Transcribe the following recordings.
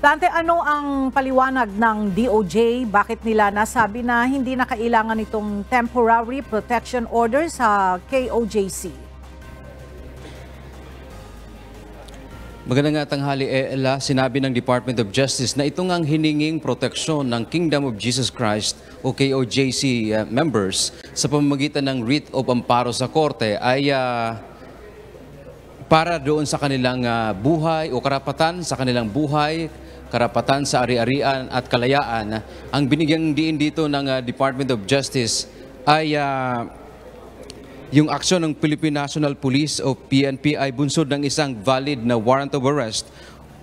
Dante, ano ang paliwanag ng DOJ? Bakit nila nasabi na hindi na kailangan itong temporary protection order sa KOJC? Magandang tanghali, Ella. Sinabi ng Department of Justice na ito ngang hininging proteksyon ng Kingdom of Jesus Christ o KOJC members sa pamamagitan ng writ of amparo sa korte ay para doon sa kanilang buhay o karapatan sa kanilang buhay, karapatan sa ari-arian at kalayaan. Ang binigyang diin dito ng Department of Justice ay yung aksyon ng Philippine National Police o PNP ay bunsod ng isang valid na warrant of arrest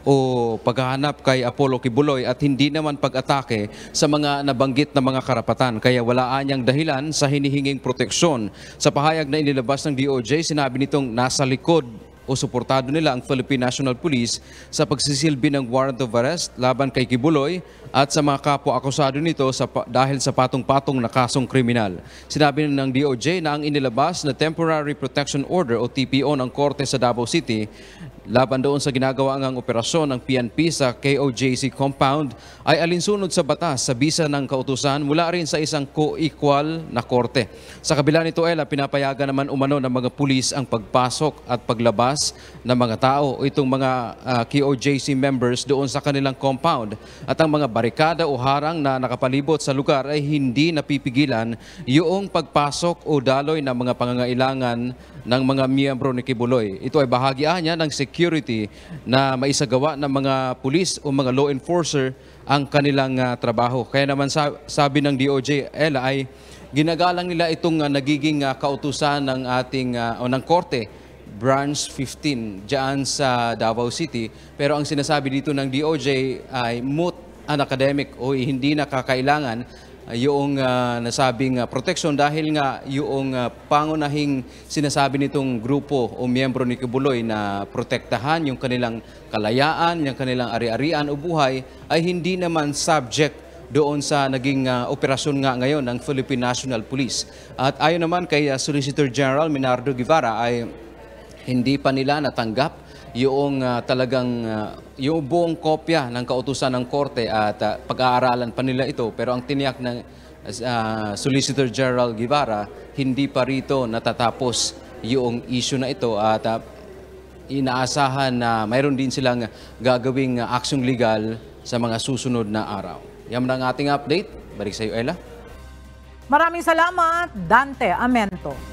o paghahanap kay Apollo Kibuloy at hindi naman pag-atake sa mga nabanggit na mga karapatan. Kaya wala anyang dahilan sa hinihinging proteksyon. Sa pahayag na inilabas ng DOJ, sinabi nitong nasa likod o suportado nila ang Philippine National Police sa pagsisilbi ng warrant of arrest laban kay Kibuloy at sa mga kapwa-akusado nito dahil sa patong-patong na kasong kriminal. Sinabi ng DOJ na ang inilabas na Temporary Protection Order o TPO ng Korte sa Davao City laban doon sa ginagawa ngang operasyon ng PNP sa KOJC compound ay alinsunod sa batas sa bisa ng kautusan mula rin sa isang co-equal na korte. Sa kabila nito, Ella, pinapayagan naman umano ng mga pulis ang pagpasok at paglabas ng mga tao o itong mga KOJC members doon sa kanilang compound at ang mga barikada o harang na nakapalibot sa lugar ay hindi napipigilan yung pagpasok o daloy ng mga pangangailangan ng mga miyembro ni Kibuloy. Ito ay bahagi niya ng security na maisagawa ng mga pulis o mga law enforcer ang kanilang trabaho. Kaya naman sabi ng DOJ, Ella, ay ginagalang nila itong nagiging kautusan ng ating o ng korte Branch 15 diyan sa Davao City. Pero ang sinasabi dito ng DOJ ay moot an academic o hindi na kakailangan yung nasabing protection dahil nga yung pangunahing sinasabi nitong grupo o miyembro ni Kibuloy na protektahan yung kanilang kalayaan, yung kanilang ari-arian o buhay ay hindi naman subject doon sa naging operasyon nga ngayon ng Philippine National Police. At ayon naman kay Solicitor General Minardo Guevara ay hindi pa nila natanggap yung talagang yung buong kopya ng kautusan ng korte at pag-aaralan pa nila ito. Pero ang tiniyak ng Solicitor General Guevara, hindi pa rito natatapos yung issue na ito at inaasahan na mayroon din silang gagawing aksyong legal sa mga susunod na araw. Yan ang ating update. Balik sa iyo, Ella. Maraming salamat, Dante Amento.